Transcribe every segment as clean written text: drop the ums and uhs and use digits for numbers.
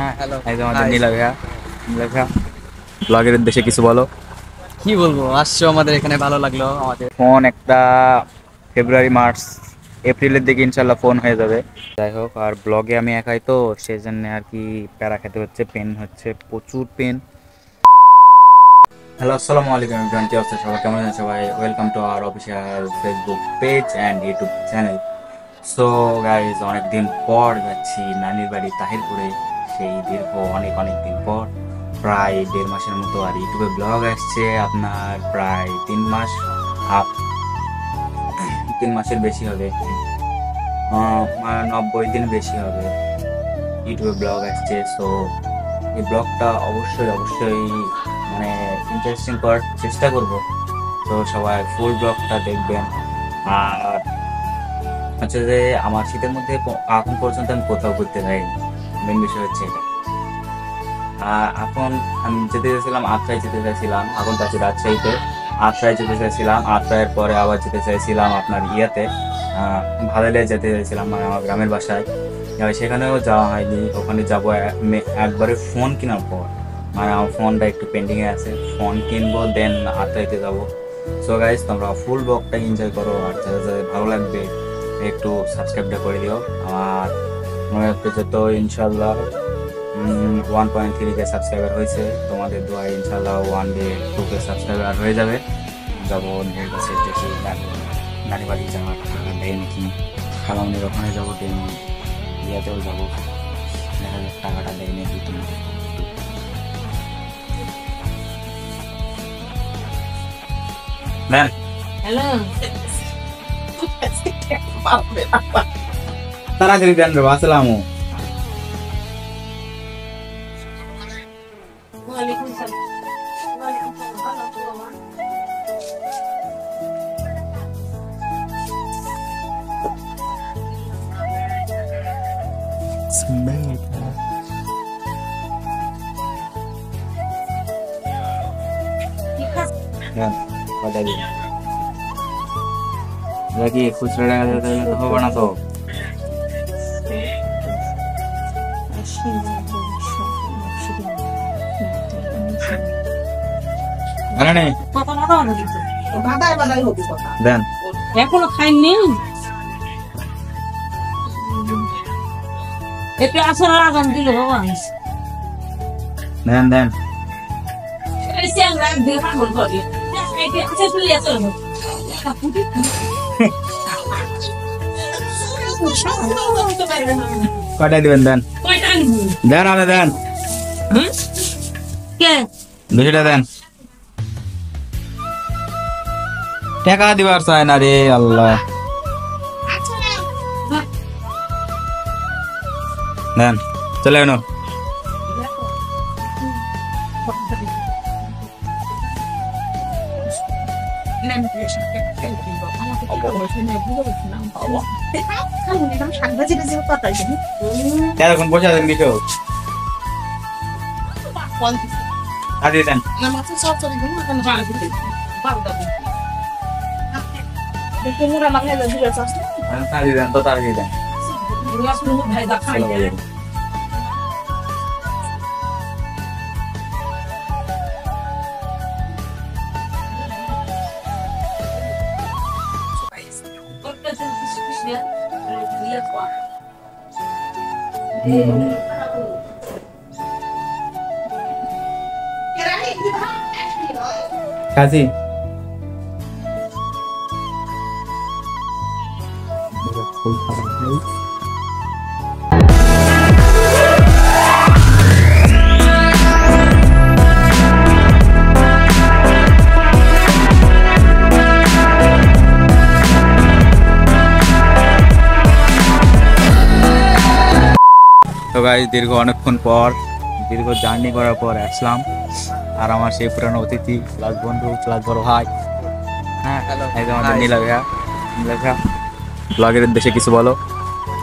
হ্যাঁ হ্যালো এই যে আমাদের নীলা ভাইয়া। নীলা ভাইয়া ব্লগের উদ্দেশ্যে কিছু বলো। কি বলবো, আসছো আমাদের এখানে, ভালো লাগলো আমাদের। ফোন একটা ফেব্রুয়ারি মার্চ এপ্রিলের দিকে ইনশাল্লাহ ফোন হয়ে যাবে। যাই হোক, আর ব্লগে আমি একাই তো সেই জন্য আর কি প্যারা খেতে হচ্ছে, পেন হচ্ছে, প্রচুর পেন। হ্যালো, আসসালামু আলাইকুম এভরিওয়ান, কি অবস্থা সবাই, কেমন আছেন সবাই? Welcome to our official Facebook page and YouTube channel. So guys, অনেকদিন পর যাচ্ছি নানির বাড়ি তাহিরপুরে, সেই দীর্ঘ অনেক অনেক দিন পর, প্রায় 1.5 মাসের মতো। আর ইউটিউবে ব্লগ আসছে আপনার প্রায় 3 মাস হাফ, 3 মাসের বেশি হবে, 90 দিন বেশি হবে ইউটিউবে ব্লগ আসছে। সো এই ব্লগটা অবশ্যই অবশ্যই মানে ইন্টারেস্টিং করার চেষ্টা করব। তো সবাই ফুল ব্লগটা দেখবেন। আর হচ্ছে যে আমার শীতের মধ্যে এখন পর্যন্ত আমি কোথাও ঘুরতে যাইনি, মেন বিষয় হচ্ছে এটা। এখন আমি যেতে চাইছিলাম আত্রাই, যেতে চাইছিলাম, এখন যাচ্ছি রাজশাহীতে। আত্রাই যেতে চাইছিলাম, আত্রাইয়ের পরে আবার যেতে চাইছিলাম আপনার ইয়াতে, ভাদাইলে যেতে চাইছিলাম, মানে আমার গ্রামের বাসায়। সেখানেও যাওয়া হয়নি, ওখানে যাবো একবারে ফোন কেনার পর। মানে আমার ফোনটা একটু পেন্ডিংয়ে আছে, ফোন কিনবো দেন আত্রাইতে যাবো। সো গাইজ, তোমরা ফুল ব্লগটা এনজয় করো, আর যাদের যাদের ভালো লাগবে একটু সাবস্ক্রাইবটা করে দিও। আর মনে হচ্ছে যে তো ইনশাল্লাহ 1.3K সাবস্ক্রাইবার হয়েছে, তোমাদের দোয়ায় ইনশাল্লাহ 1 ডে 2K সাবস্ক্রাইবার হয়ে যাবে। যাবো নিজের কাছে, দেখি নানি বাড়ি যাওয়ার টাকা দেয় নাকি, খালামনির ওখানে যাবো, দেন ইয়াতেও যাবো, দেখা যাক টাকাটা দেয় নাকি। তুমি দেন হ্যালো, তাড়াতাড়ি দেন রে, আসসালামু ওয়ালাইকুম সালাম। ওয়ালাইকুম সালাম। ভালো আছো বাবা? ঠিক আছে। দেন, পাঠাই দিন। দেখি খুচরা টাকা দিতে হবে না তো? মানে নেই, কথা না দাও না কিন্তু। বাদাই বাদাই হবে কথা। দেন এখনো খাইনি। একটু আসলে আগাম দিলে বাবা। দেন দেন। এই স্যাংরা দিয়ে পাগল করে। এই যে আছে তুই এসো। কয়টাই দিবেন? দেন কয়টা আনবি? দেন, আরে দেন, কে? 200 দেন। টাকা দিবার চায় না রে আল্লাহ। দেন, চলে এনো। এখন বসে আছেন কিছু দিয়ে দেন। দিয়ে দেন তো, তাড়াতাড়ি দেন। কাজী তো গাইস, দীর্ঘ অনেকক্ষণ পর, দীর্ঘ জার্নি করার পর আসলাম। আর আমার সেই পুরানো অতিথি প্লাস বন্ধু প্লাস বড় ভাই, হ্যাঁ এই যে আমাদের নীলা ভাইয়া। নীলা ভাইয়া, ব্লগের উদ্দেশ্যে কিছু বলো।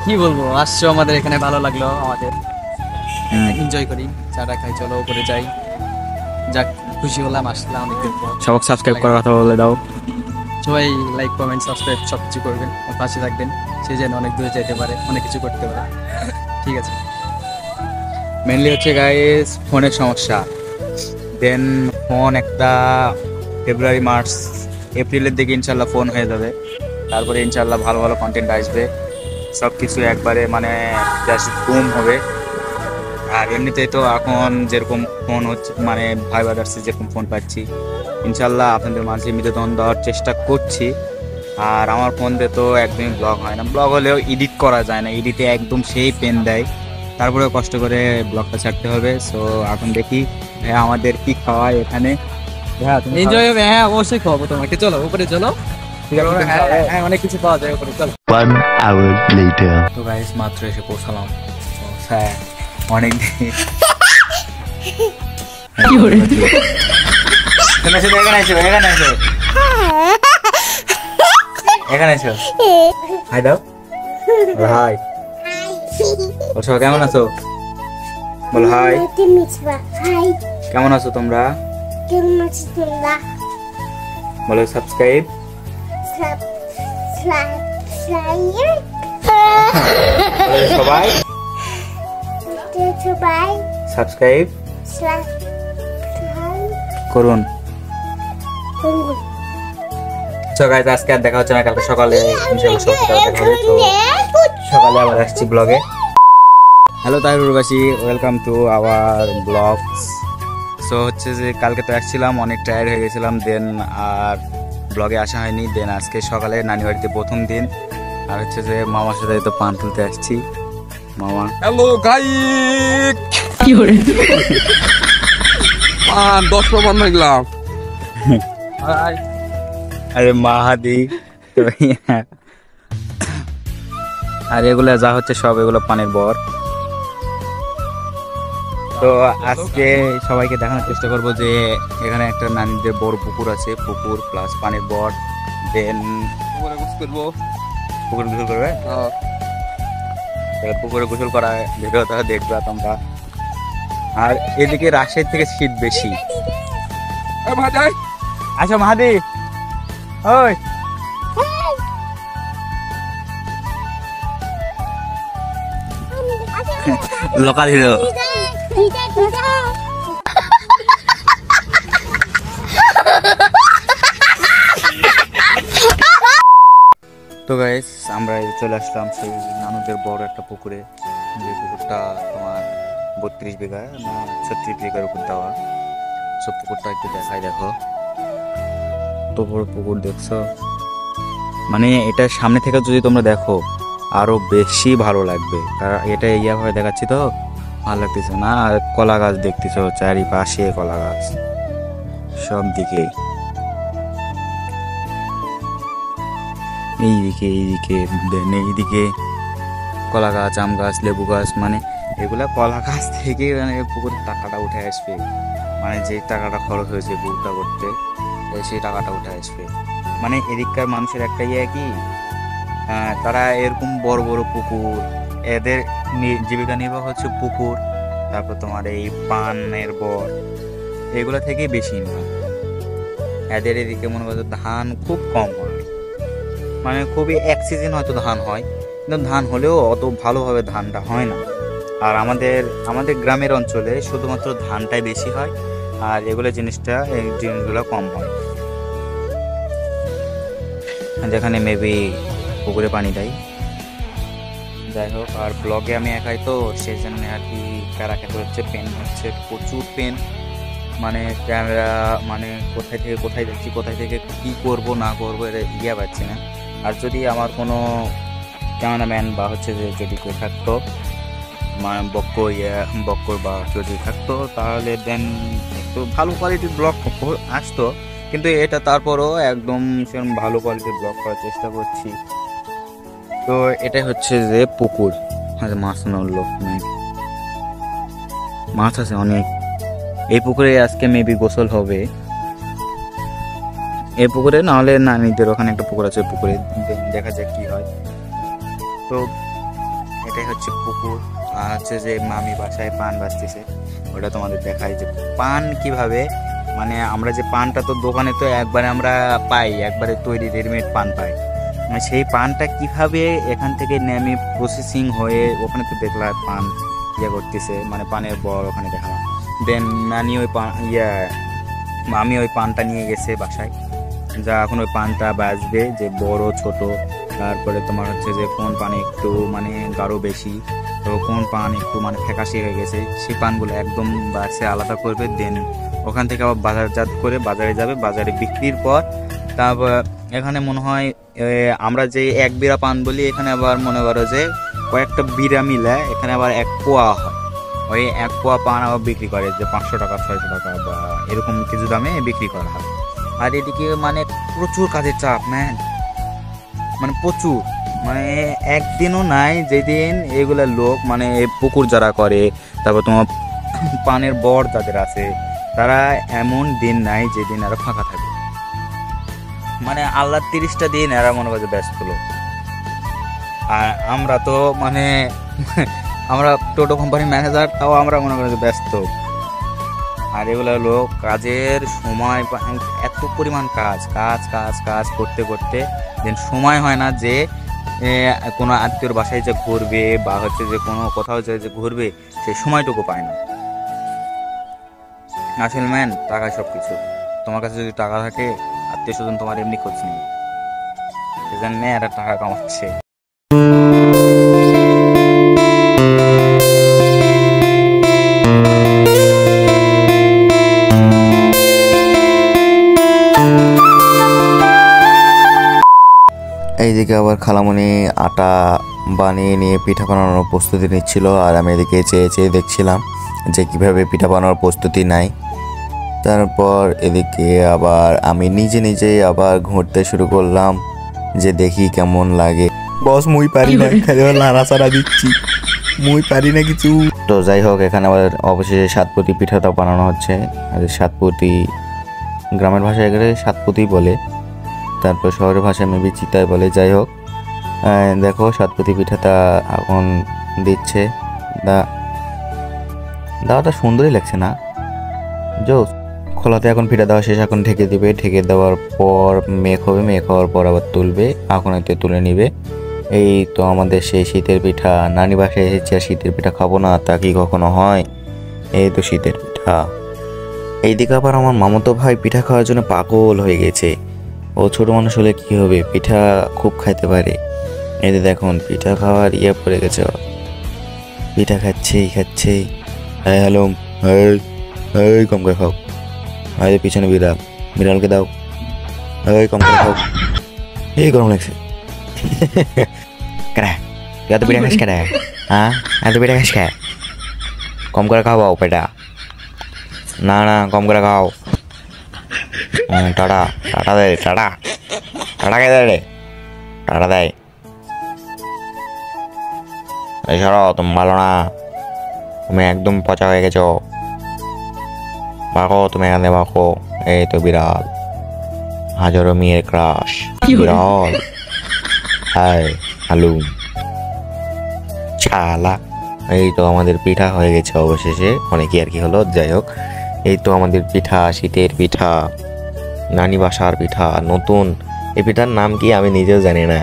কি বলবো, আসছো আমাদের এখানে, ভালো লাগলো আমাদের। এনজয় করি, চাটা খাই, চলো উপরে যাই। যাক, খুশি হলাম, আসলাম অনেকদিন পর। সবাই সাবস্ক্রাইব করার কথা বলে দাও। সবাই লাইক, কমেন্ট, সাবস্ক্রাইব সব কিছু করবেন, আর পাশে থাকবেন। সে যেন অনেক দূরে যেতে পারে, অনেক কিছু করতে পারে। ঠিক আছে। মেনলি হচ্ছে গাইস ফোনের সমস্যা। দেন ফোন একটা ফেব্রুয়ারি মার্চ এপ্রিলের দিকে ইনশাল্লাহ ফোন হয়ে যাবে। তারপরে ইনশাল্লাহ ভালো ভালো কন্টেন্ট আসবে, সব কিছু একবারে মানে জাস্ট বুম হবে। আর এমনিতেই তো এখন যেরকম ফোন হচ্ছে মানে ভাই ব্রাদার্সে যেরকম ফোন পাচ্ছি, ইনশাল্লাহ আপনাদের মাঝে বিনোদন দেওয়ার চেষ্টা করছি। আর আমার ফোন দিয়ে তো একদমই ব্লগ হয় না, ব্লগ হলেও এডিট করা যায় না, এডিটে একদম সেই পেন দেয়, তারপরে কষ্ট করে ব্লগটা ছাড়তে হবে। সো এখন দেখি ভাইয়া আমাদের কি খাওয়ায় এখানে। ভাইয়া তুমি এনজয় হবে, হ্যাঁ অবশ্যই খাবো তোমাকে। চলো উপরে চলো। ঠিক আছে, তুমি হ্যাঁ খাও। হ্যাঁ, অনেক কিছু পাওয়া যায় উপরে, চলো। 1 hour later. তো গাইস মাত্র এসে পৌঁছালাম। তো হ্যাঁ অনেক দিন কি করে? তুমি শুধু এখানে এসো, এখানে এসো, এখানে এসো, হাই দাও, বলো হাই, বলছো কেমন আছো, বলো হাই, হাই কেমন আছো তোমরা, কেমন আছো তোমরা? বলো সাবস্ক্রাইব, সবাই সবাই সাবস্ক্রাইব করুন। তো গাইস আজকে আর দেখা হচ্ছে না, কালকে সকালে ইনশাআল্লাহ সকালে দেখা হবে। তো সকালে আবার আসছি ব্লগে। হ্যালো তাইরুরবাসী, welcome to our blogs. So হচ্ছে যে কালকে তো আসছিলাম, অনেক টায়ার্ড হয়ে গেছিলাম, দেন আর ব্লগে আসা হয়নি। দেন আজকে সকালে নানি বাড়িতে প্রথম দিন, আর হচ্ছে যে মামার সাথে তো পান তুলতে আসছি। মামা হ্যালো গাই কি করে? 10 প্রমাণ হইলাম। আরে মাহাদি, আর এগুলা যা হচ্ছে সব এগুলো পানির বর। তো আজকে সবাইকে দেখানোর চেষ্টা করব যে এখানে একটা নানিদের বড় পুকুর আছে, পুকুর প্লাস পানির বর। দেন পরে গোসল করবো। পুকুর গোসল করবে, পুকুরে গোসল করা ভিডিওটা দেখবা তোমরা। আর এদিকে রাজশাহী থেকে শীত বেশি। ভাই আচ্ছা মাহাদি, ওই লোকাল হিরো। তো গাইস আমরা চলে আসলাম সেই নানুদের বড় একটা পুকুরে, যে পুকুরটা তোমার 32 বিঘা না 36 বিঘার উপর দেওয়া। সব পুকুরটা একটু দেখাই, দেখো তো বড় পুকুর দেখছো, মানে এটা সামনে থেকে যদি তোমরা দেখো আরো বেশি ভালো লাগবে। কারণ এটা এইভাবে দেখাচ্ছি তো ভালো লাগতেছে না। আর কলা গাছ দেখতেছো, চারিপাশে কলা গাছ সব দিকে, এইদিকে এইদিকে এইদিকে কলা গাছ, আম গাছ, লেবু গাছ, মানে এগুলা কলা গাছ থেকে মানে পুকুরের টাকাটা উঠে আসবে, মানে যে টাকাটা খরচ হয়েছে পুকুরটা করতে সেই টাকাটা উঠে আসবে। মানে এদিককার মানুষের একটা ইয়ে কি, তারা এরকম বড় বড় পুকুর, এদের জীবিকা নির্বাহ হচ্ছে পুকুর, তারপর তোমার এই পানের বর, এগুলো থেকে বেশি ইনকাম। এদের এদিকে মনে করো ধান খুব কম হয়, মানে খুবই এক সিজন হয়তো ধান হয়, কিন্তু ধান হলেও অত ভালোভাবে ধানটা হয় না। আর আমাদের গ্রামের অঞ্চলে শুধুমাত্র ধানটাই বেশি হয়, আর এগুলো জিনিসগুলো কম হয়। যেখানে মেবি পুকুরে পানি দেয়, যাই হোক। আর ব্লগে আমি একাই তো, সেই জন্য আর কি প্যারা খেতে হচ্ছে, পেন হচ্ছে প্রচুর পেন, মানে ক্যামেরা মানে কোথায় থেকে কোথায় যাচ্ছি, কোথায় থেকে কি করব না করবো এটা ইয়ে পাচ্ছি না। আর যদি আমার কোনো ক্যামেরাম্যান বা হচ্ছে যে যদি কেউ থাকতো, মানে বক্কর বা যদি থাকতো, তাহলে দেন একটু ভালো কোয়ালিটির ব্লগ আসতো, কিন্তু এটা তারপরও একদম সেরকম ভালো কোয়ালিটির ব্লগ করার চেষ্টা করছি। তো এটাই হচ্ছে যে পুকুর, মাছ নড়লো, মাছ আছে অনেক। এই পুকুরে আজকে মেবি গোসল হবে, এই পুকুরে, নাহলে নানিদের ওখানে একটা পুকুর আছে, পুকুরে দেখা যাক কি হয়। তো এটাই হচ্ছে পুকুর। আর হচ্ছে যে মামি বাসায় পান বাজতেছে, ওটা তোমাদের দেখাই যে পান কিভাবে, মানে আমরা যে পানটা তো দোকানে তো একবারে আমরা পাই, একবারে তৈরি রেডিমেড পান পাই, মানে সেই পানটা কিভাবে এখান থেকে নেমে প্রসেসিং হয়ে ওখানে তো দেখলাম পান ইয়ে করতেছে, মানে পানের বর ওখানে দেখালাম। দেন মামি ওই পানটা নিয়ে গেছে বাসায়, যা এখন ওই পানটা বাজবে, যে বড় ছোট, তারপরে তোমার হচ্ছে যে কোন পানে একটু মানে গাঢ় বেশি, তো কোন পান একটু মানে ফ্যাকাশি হয়ে গেছে, সেই পানগুলো একদম বাসে আলাদা করবে। দেন ওখান থেকে আবার বাজারজাত করে বাজারে যাবে, বাজারে বিক্রির পর তারপর এখানে মনে হয় আমরা যে এক বিড়া পান বলি, এখানে আবার মনে করো যে কয়েকটা বিড়া মিলে এখানে আবার এক পোয়া হয়। ওই এক পোয়া পান আবার বিক্রি করে যে 500 টাকা 600 টাকা বা এরকম কিছু দামে বিক্রি করা হয়। আর এদিকে মানে প্রচুর কাজের চাপ ম্যান, মানে প্রচুর, মানে একদিনও নাই যেদিন এগুলা লোক মানে পুকুর যারা করে, তারপর তোমার পানের বর যাদের আছে, তারা এমন দিন নাই যেদিন এরা ফাঁকা থাকে। মানে আল্লাহ 30টা দিন এরা মনে করে ব্যস্ত লোক। আর আমরা তো মানে আমরা টোটো কোম্পানির ম্যানেজার, তাও আমরা মনে করি ব্যস্ত। আর এগুলো লোক কাজের সময় এত পরিমাণ কাজ কাজ কাজ কাজ করতে করতে দেন সময় হয় না যে কোনো আত্মীয়র বাসায় যে ঘুরবে বা হচ্ছে যে কোনো কোথাও যে ঘুরবে, সেই সময়টুকু পায় না। আসলে ম্যান টাকা সব কিছু, তোমার কাছে যদি টাকা থাকে আত্মীয় স্বজন তোমার এমনি খোঁজ নেই, সেজন্য এরা টাকা কামাচ্ছে। এইদিকে আবার খালামণি আটা বানিয়ে নিয়ে পিঠা বানানোর প্রস্তুতি নিচ্ছিল, আর আমি এদিকে চেয়ে চেয়ে দেখছিলাম যে কিভাবে পিঠা বানানোর প্রস্তুতি নেয়। তারপর এদিকে আবার আমি নিজে নিজেই আবার ঘুরতে শুরু করলাম যে দেখি কেমন লাগে। বস মুই পারি না, খালি নাড়াচাড়া দিচ্ছি, মুই পারি না কিছু। তো যাই হোক, এখানে আবার অবশেষে সাতপতি পিঠাটা বানানো হচ্ছে। আর সাতপতি গ্রামের ভাষায় এখানে সাতপতি বলে, তারপর শহরের ভাষায় মেবি চিতাই বলে। যাই হোক, দেখো সাতপতি পিঠাটা এখন দিচ্ছে। দাওয়াটা সুন্দরই লাগছে না? জোস। খোলাতে এখন পিঠা দেওয়া শেষ, এখন ঢেকে দিবে। ঢেকে দেওয়ার পর মেঘ হবে, মেঘ হওয়ার পর আবার তুলবে, এখন এতে তুলে নিবে। এই তো আমাদের সেই শীতের পিঠা। নানি বাসায় এসেছি আর শীতের পিঠা খাবো না, তা কি কখনো হয়? এই তো শীতের পিঠা। এইদিকে আবার আমার মামাতো ভাই পিঠা খাওয়ার জন্য পাগল হয়ে গেছে। ও ছোট মানুষ হলে কি হবে, পিঠা খুব খাইতে পারে। এই যে দেখুন পিঠা খাওয়ার ইয়ে পড়ে গেছে, পিঠা খাচ্ছে। হ্যালো, এই কম করে খাও। আরে পিছনে বিড়াল, বিড়ালকে দাও। এই কম করে খাও, এই গরম লাগছে। এত পিঠা খাস কেন? হ্যাঁ, এত পিঠা খাস কে? কম করে খাও পেটা। না কম করে খাও। টাটা দেয়, টাটা কে দেয় রে? টাটা দেয়। এই সরো, তুমি ভালো না, তুমি একদম পচা হয়ে গেছো। বাঁকো, তুমি এখানে বাঁকো। এই তো বিড়াল, হাজারো মেয়ের ক্রাশ বিড়াল। হাই হালু ছালা। এই তো আমাদের পিঠা হয়ে গেছে অবশেষে, অনেকই আর কি হলো। যাই হোক, এই তো আমাদের পিঠা, শীতের পিঠা, নানি বাসার পিঠা, নতুন। এই পিঠার নাম কি আমি নিজেও জানি না,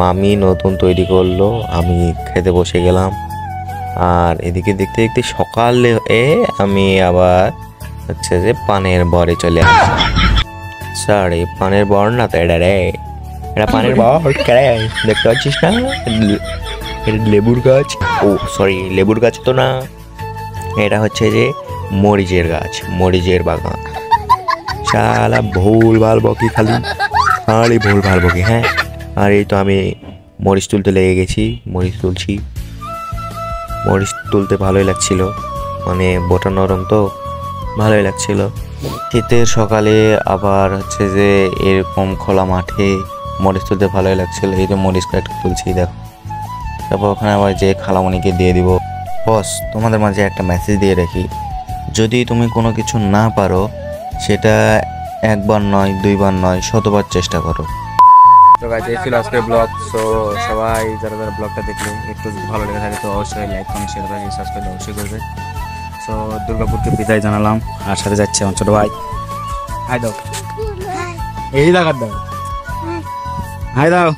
মামি নতুন তৈরি করলো, আমি খেতে বসে গেলাম। আর এদিকে দেখতে দেখতে সকালে আমি আবার হচ্ছে যে পানের বরে চলে আসলাম। স্যার, এই পানের বর না তো এটা রে, এটা পানের বর কে দেখতে পাচ্ছিস না? এটা লেবুর গাছ। ও সরি, লেবুর গাছ তো না, এটা হচ্ছে যে মরিচের গাছ, মরিচের বাগান। শালা ভুল ভাল বকি, খালি ভুল ভাল বকি। হ্যাঁ, আর এই তো আমি মরিচ তুলতে লেগে গেছি, মরিচ তুলছি। মরিচ তুলতে ভালোই লাগছিল, মানে বোটা নরম তো ভালোই লাগছিল। শীতের সকালে আবার হচ্ছে যে এরকম খোলা মাঠে মরিচ তুলতে ভালোই লাগছিল। এই তো মরিচ কয়েকটা তুলছি, দেখো। তারপর ওখানে আবার যে খালামণিকে দিয়ে দিব। বস, তোমাদের মাঝে একটা মেসেজ দিয়ে রাখি, যদি তুমি কোনো কিছু না পারো, সেটা একবার নয়, দুইবার নয়, 100বার চেষ্টা করো। তো গাইজ, এই ছিল আজকের ব্লগ। সো সবাই যারা ব্লগটা দেখলে একটু ভালো লেগে থাকে তো অবশ্যই লাইক কমেন্ট শেয়ার করে সাবস্ক্রাইব অবশ্যই করবে। সো দুর্গাপুরকে বিদায় জানালাম, আর সাথে যাচ্ছে আমার ছোট ভাই। হাই দাও, এই দেখার দাও, হাই দাও,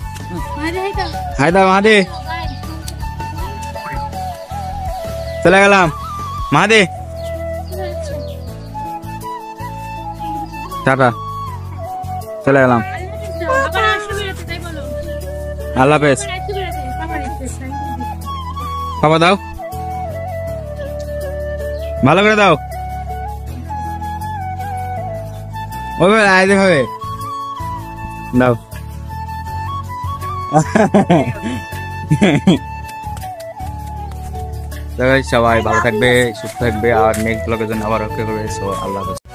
হাই দাও, হাই চলে গেলাম মাহাদি, টাটা, চলে গেলাম, আবার আসবে বেরোতে, তাই বলো। আল্লাহ হাফেজ। আবার আসবে বেরোতে, বাবার ইচ্ছে। খাবার দাও, ভালো করে দাও, ওই আয় হবে দাও। সবাই ভালো থাকবে, সুস্থ থাকবে, আর নেক্সট ব্লগের জন্য আবার অপেক্ষা করবে। সো আল্লাহ হাফেজ।